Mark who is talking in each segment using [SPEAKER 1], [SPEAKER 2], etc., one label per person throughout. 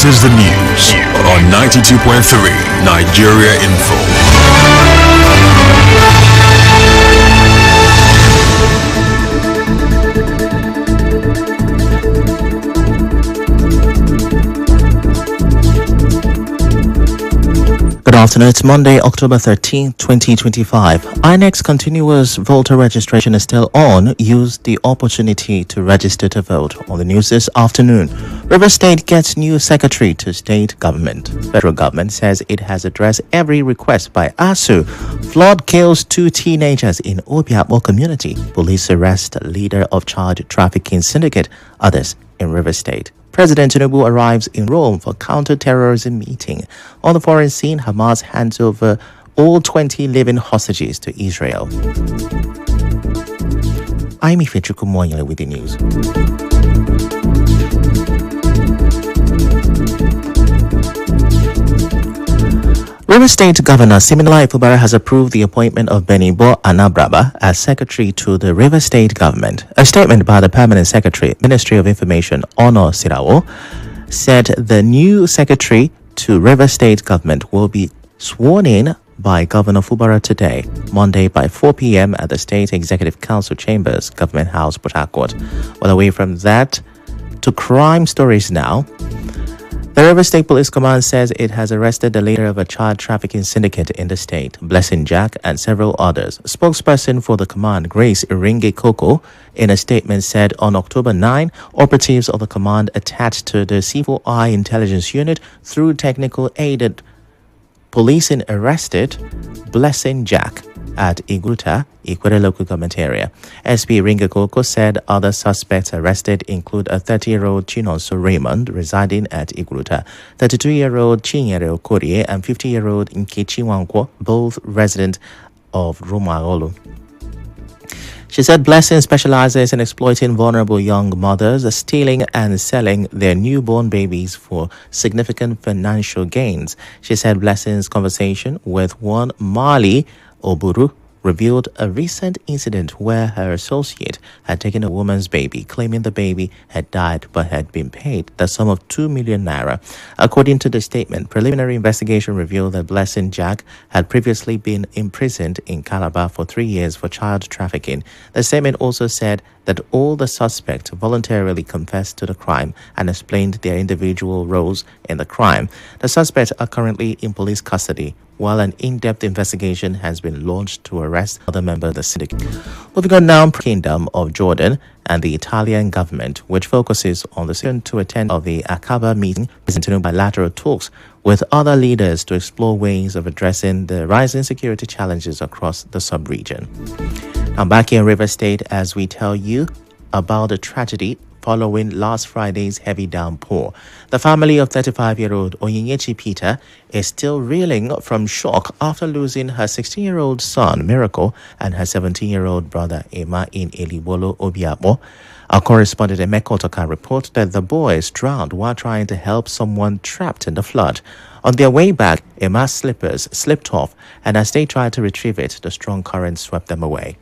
[SPEAKER 1] This is the news on 92.3 Nigeria Info.
[SPEAKER 2] Good afternoon. It's Monday, October 13th, 2025. INEC's continuous voter registration is still on. Use the opportunity to register to vote. On the news this afternoon, River State gets new secretary to state government. Federal government says it has addressed every request by ASU. Flood kills 2 teenagers in Obiabo community. Police arrest leader of child trafficking syndicate. Others in River State. President Tinubu arrives in Rome for counter-terrorism meeting. On the foreign scene, Hamas hands over all 20 living hostages to Israel. I'm Ifechukwu Muonyili with the news. River State Governor Siminalayi Fubara has approved the appointment of Benibo Anabraba as Secretary to the River State Government. A statement by the Permanent Secretary, Ministry of Information, Ono Sirawo, said the new Secretary to River State Government will be sworn in by Governor Fubara today, Monday by 4 p.m. at the State Executive Council Chambers, Government House, Port Harcourt. Well, away from that, to crime stories now. The River State Police Command says it has arrested the leader of a child trafficking syndicate in the state, Blessing Jack, and several others. Spokesperson for the command, Grace Iringe Koko, in a statement said on October 9, operatives of the command attached to the C4I intelligence unit through technical aided policing arrested Blessing Jack at Igruta, Ikwere local government area. SP Ringa Koko said other suspects arrested include a 30-year-old Chinonso Raymond residing at Igruta, 32-year-old Chinyere Okorie, and 50-year-old Nkechi Wankwo, both resident of Romagolu. She said Blessing specializes in exploiting vulnerable young mothers, stealing and selling their newborn babies for significant financial gains. She said Blessing's conversation with one Mali Oburu revealed a recent incident where her associate had taken a woman's baby, claiming the baby had died but had been paid the sum of 2 million naira. According to the statement, preliminary investigation revealed that Blessing Jack had previously been imprisoned in Calabar for 3 years for child trafficking. The statement also said that all the suspects voluntarily confessed to the crime and explained their individual roles in the crime. The suspects are currently in police custody, while an in-depth investigation has been launched to arrest other members of the syndicate. Moving on now, Kingdom of Jordan and the Italian government, which focuses on the decision to attend of the Aqaba meeting, presenting bilateral talks with other leaders to explore ways of addressing the rising security challenges across the sub-region. Now back in River State as we tell you about the tragedy following last Friday's heavy downpour. The family of 35-year-old Onyinyechi Peter is still reeling from shock after losing her 16-year-old son, Miracle, and her 17-year-old brother, Emma, in Elibolo, Obiabo. Our correspondent, Emeka Otoka, reports that the boys drowned while trying to help someone trapped in the flood. On their way back, Emma's slippers slipped off, and as they tried to retrieve it, the strong current swept them away.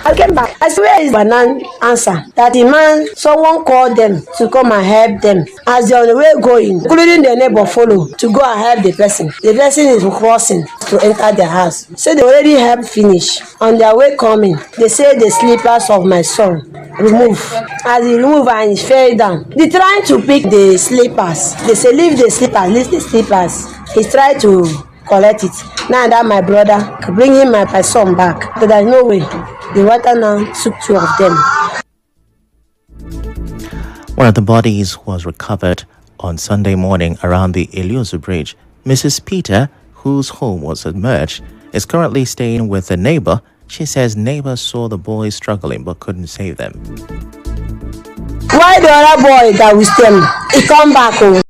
[SPEAKER 3] I came back. I said, where is Banan answer? That the man, someone called them to come and help them. As they're on the way going, including their neighbor follow to go and help the person. The person is crossing to enter the house. So they already helped finish. On their way coming, they say the slippers of my son remove. As he remove and he fell down, they trying to pick the slippers. They say leave the slippers. He tried to collect it. Now that my brother bring him my son back. But there's no way. The water now took 2 of them.
[SPEAKER 2] One of the bodies was recovered on Sunday morning around the Eliozu Bridge. Mrs. Peter, whose home was submerged, is currently staying with a neighbor. She says neighbors saw the boys struggling but couldn't save them.
[SPEAKER 3] Why the other boy that we stay, he come back home?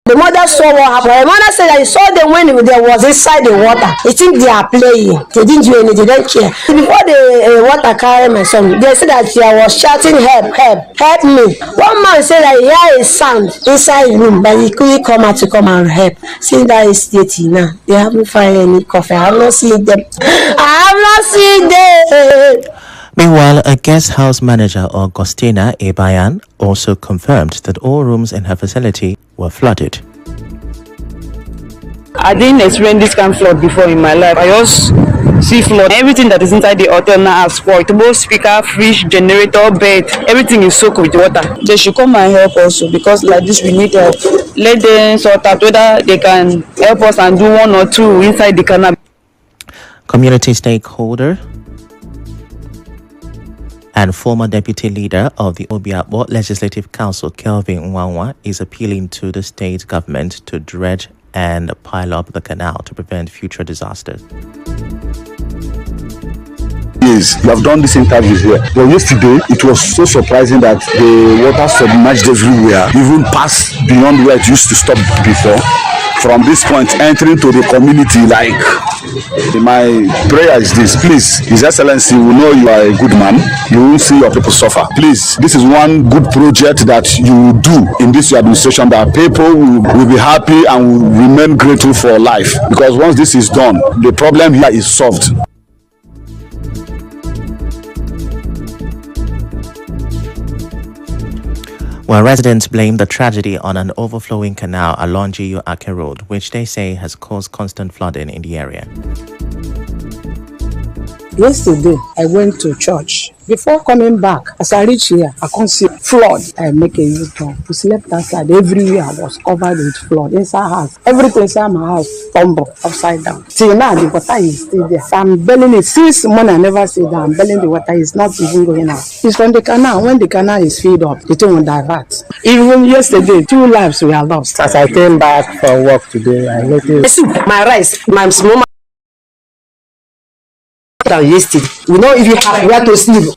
[SPEAKER 3] The mother saw what happened. The mother said that he saw them when they was inside the water. He think they are playing. They didn't do anything. They didn't care. Before the water carried my son, they said that I was shouting, help, help, help me. One man said that he heard a sound inside the room, but he couldn't come out to come and help. Since that is 30 now, they haven't found any coffee. I have not seen them. I have not seen
[SPEAKER 2] Meanwhile, a guest house manager, Augustina Ebayan, also confirmed that all rooms in her facility were flooded.
[SPEAKER 4] I didn't experience this kind of flood before in my life. I just see flood. Everything that is inside the hotel now has spoiled. Both speaker, fridge, generator, bed, everything is soaked with water. They should come and help also, because like this we need help. Let them sort out whether they can help us and do one or two inside the canal.
[SPEAKER 2] Community stakeholder and former deputy leader of the Obiabo Legislative Council, Kelvin Nwanwa, is appealing to the state government to dredge and pile up the canal to prevent future disasters.
[SPEAKER 5] Yes, you have done these interviews here. But yesterday, it was so surprising that the water submerged everywhere, even past beyond where it used to stop before. From this point, entering to the community, like, my prayer is this: please, His Excellency, we know you are a good man. You won't see your people suffer. Please, this is one good project that you will do in this administration, that people will be happy and will remain grateful for life. Because once this is done, the problem here is solved.
[SPEAKER 2] Well, residents blame the tragedy on an overflowing canal along G.U. Ake Road, which they say has caused constant flooding in the area.
[SPEAKER 6] Yesterday, I went to church. Before coming back, as I reach here, I can't see flood. I make a U-turn. We slept outside. Everywhere was covered with flood. Inside house, everything inside my house tumbled upside down. Till now, the water is still there. So I'm bailing it. Since morning, I never see that. I'm bailing the water. It's not even going out. It's from the canal. When the canal is filled up, the thing will divert. Even yesterday, 2 lives were lost. As I came back from work today, I noticed
[SPEAKER 3] My rice, my small than yesterday. You know, if you have where to sleep.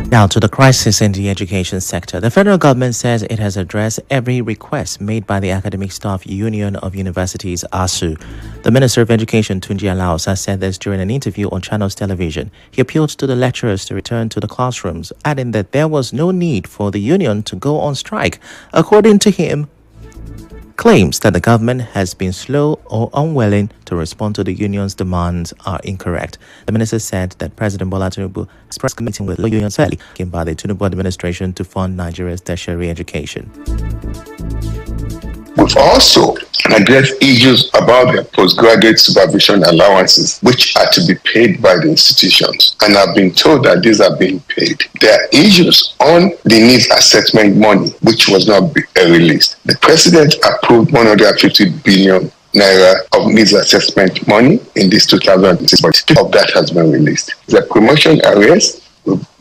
[SPEAKER 2] Now to the crisis in the education sector. The federal government says it has addressed every request made by the Academic Staff Union of Universities, ASU. The Minister of Education, Tunji Alausa, said this during an interview on Channels Television. He appealed to the lecturers to return to the classrooms, adding that there was no need for the union to go on strike. According to him, claims that the government has been slow or unwilling to respond to the union's demands are incorrect. The minister said that President Bola Tinubu expressed a meeting with the unions early, given by the Tinubu administration to fund Nigeria's tertiary education.
[SPEAKER 7] We've also addressed issues about the postgraduate supervision allowances, which are to be paid by the institutions, and I've been told that these are being paid. There are issues on the needs assessment money, which was not released. The president approved 150 billion naira of needs assessment money in this 2006 budget. Of that has been released. The promotion areas,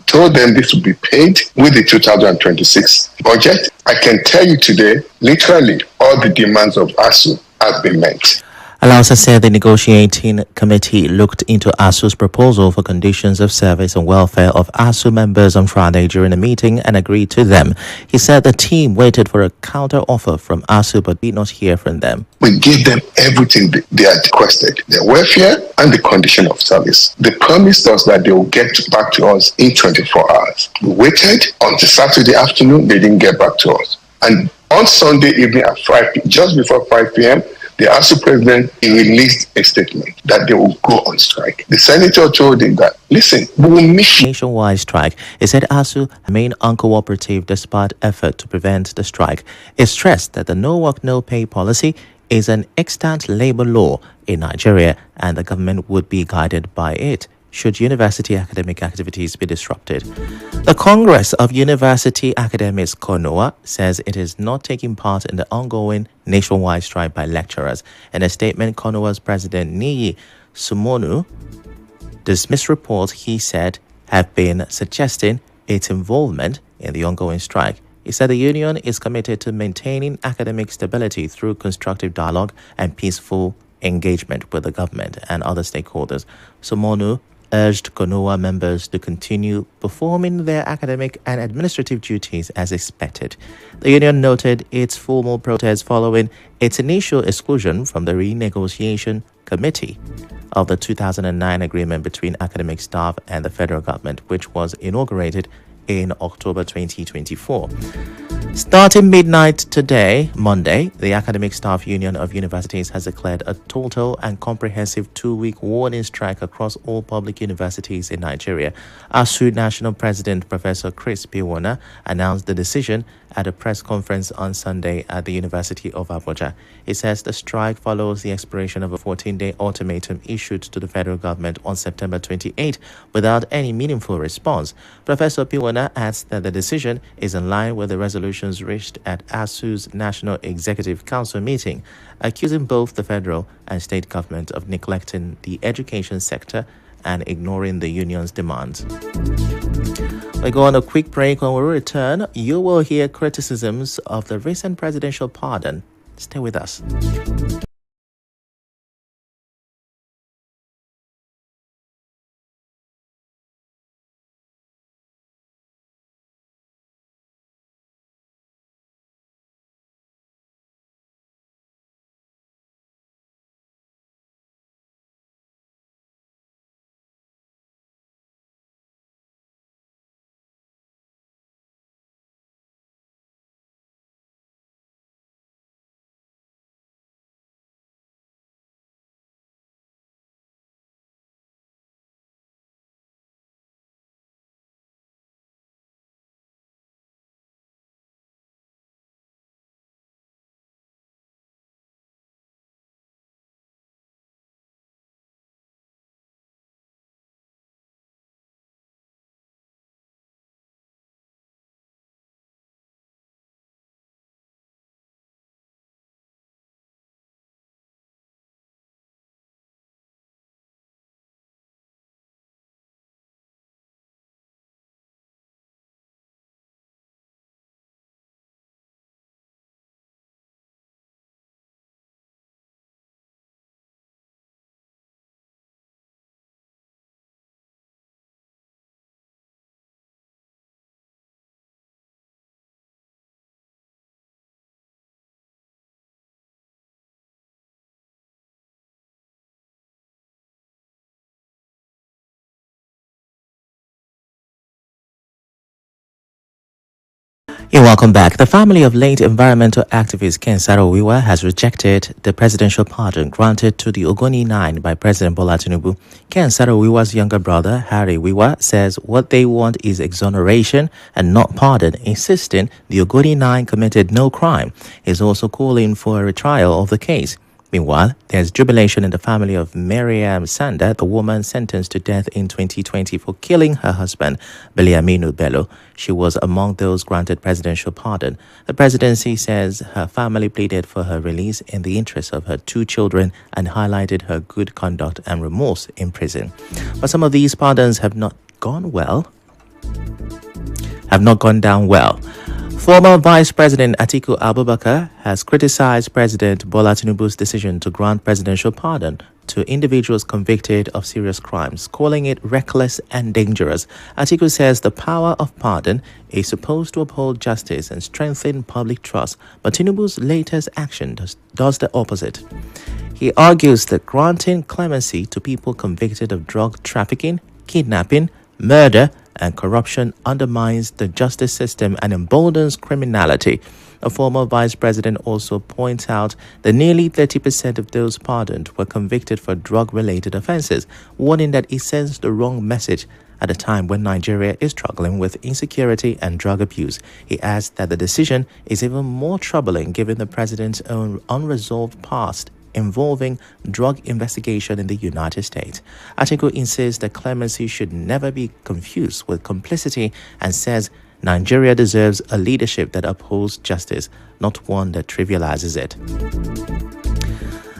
[SPEAKER 7] told them this will be paid with the 2026 budget. I can tell you today, literally, all the demands of ASU have been met.
[SPEAKER 2] Alausa said the negotiating committee looked into ASU's proposal for conditions of service and welfare of ASU members on Friday during a meeting and agreed to them. He said the team waited for a counter-offer from ASU but did not hear from them.
[SPEAKER 7] We gave them everything they had requested, their welfare and the condition of service. They promised us that they will get back to us in 24 hours. We waited until Saturday afternoon, they didn't get back to us. And on Sunday evening at 5 just before 5 p.m., the ASU president released a statement that they will go on strike. The senator told him that, listen, we will miss you.
[SPEAKER 2] Nationwide strike. He said ASU remained uncooperative despite effort to prevent the strike. He stressed that the no work, no pay policy is an extant labor law in Nigeria and the government would be guided by it should university academic activities be disrupted. The Congress of University Academics, CONOA, says it is not taking part in the ongoing nationwide strike by lecturers. In a statement, CONOA's president Niyi Sumonu dismissed reports he said have been suggesting its involvement in the ongoing strike. He said the union is committed to maintaining academic stability through constructive dialogue and peaceful engagement with the government and other stakeholders. Sumonu urged CONOA members to continue performing their academic and administrative duties as expected. The union noted its formal protest following its initial exclusion from the renegotiation committee of the 2009 agreement between academic staff and the federal government, which was inaugurated in October 2024. Starting midnight today, Monday, the Academic Staff Union of Universities has declared a total and comprehensive 2-week warning strike across all public universities in Nigeria. ASU National President Professor Chris Piwona announced the decision at a press conference on Sunday at the University of Abuja. He says the strike follows the expiration of a 14-day ultimatum issued to the federal government on September 28 without any meaningful response. Professor Piwona adds that the decision is in line with the resolutions reached at ASU's National Executive Council meeting, accusing both the federal and state government of neglecting the education sector and ignoring the union's demands. We go on a quick break. When we return, you will hear criticisms of the recent presidential pardon. Stay with us. You're welcome back. The family of late environmental activist Ken Saro-Wiwa has rejected the presidential pardon granted to the Ogoni Nine by President Bola Tinubu. Ken Saro-Wiwa's younger brother, Harry Wiwa, says what they want is exoneration and not pardon, insisting the Ogoni Nine committed no crime. He's also calling for a retrial of the case. Meanwhile, there's jubilation in the family of Mariam Sanda, the woman sentenced to death in 2020 for killing her husband, Biliaminu Bello. She was among those granted presidential pardon. The presidency says her family pleaded for her release in the interest of her 2 children and highlighted her good conduct and remorse in prison. But some of these pardons have not gone down well. Former Vice President Atiku Abubakar has criticized President Bola Tinubu's decision to grant presidential pardon to individuals convicted of serious crimes, calling it reckless and dangerous. Atiku says the power of pardon is supposed to uphold justice and strengthen public trust, but Tinubu's latest action does the opposite. He argues that granting clemency to people convicted of drug trafficking, kidnapping, murder, and corruption undermines the justice system and emboldens criminality. A former vice president also points out that nearly 30% of those pardoned were convicted for drug-related offenses, warning that it sends the wrong message at a time when Nigeria is struggling with insecurity and drug abuse. He adds that the decision is even more troubling given the president's own unresolved past involving drug investigation in the United States. Atiku insists that clemency should never be confused with complicity and says Nigeria deserves a leadership that upholds justice, not one that trivializes it.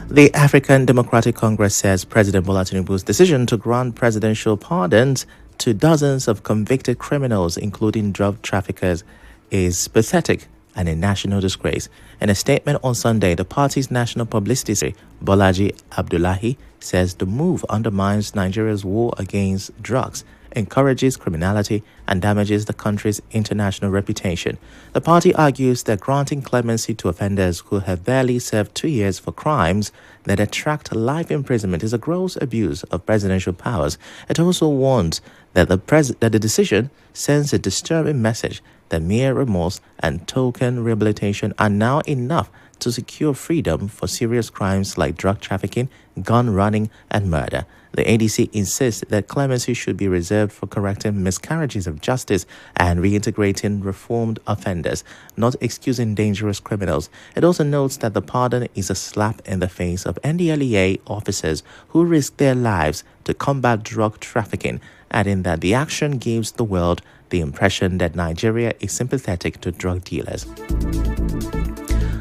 [SPEAKER 2] The African Democratic Congress says President Bola Tinubu's decision to grant presidential pardons to dozens of convicted criminals, including drug traffickers, is pathetic and a national disgrace. In a statement on Sunday, the party's national publicity secretary, Bolaji Abdullahi, says the move undermines Nigeria's war against drugs, encourages criminality and damages the country's international reputation. The party argues that granting clemency to offenders who have barely served 2 years for crimes that attract life imprisonment is a gross abuse of presidential powers. It also warns that the decision sends a disturbing message that mere remorse and token rehabilitation are now enough to secure freedom for serious crimes like drug trafficking, gun running, and murder. The ADC insists that clemency should be reserved for correcting miscarriages of justice and reintegrating reformed offenders, not excusing dangerous criminals. It also notes that the pardon is a slap in the face of NDLEA officers who risk their lives to combat drug trafficking, adding that the action gives the world the impression that Nigeria is sympathetic to drug dealers.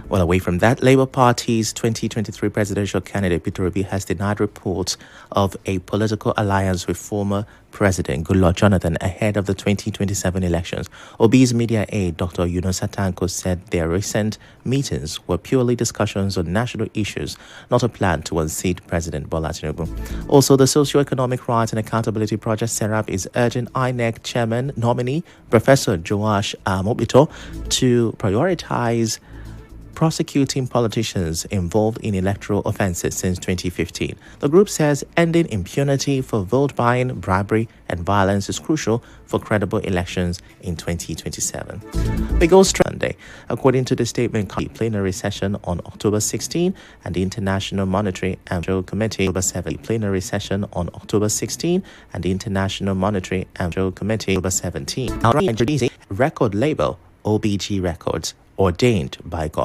[SPEAKER 2] Well, away from that, Labour Party's 2023 presidential candidate Peter Obi has denied reports of a political alliance with former President Goodluck Jonathan ahead of the 2027 elections. Obi's media aide, Dr. Yunusa Tanko, said their recent meetings were purely discussions on national issues, not a plan to unseat President Bola Tinubu. Also, the Socio-Economic Rights and Accountability Project, SERAP, is urging INEC chairman nominee Professor Joash Mobito to prioritize prosecuting politicians involved in electoral offences since 2015. The group says ending impunity for vote buying, bribery, and violence is crucial for credible elections in 2027. We go Sunday. According to the statement, the plenary session on October 16 and the International Monetary and Financial Committee October 7. Plenary session on October 16 and the International Monetary and Financial Committee October 17. Record label OBG Records, ordained by God.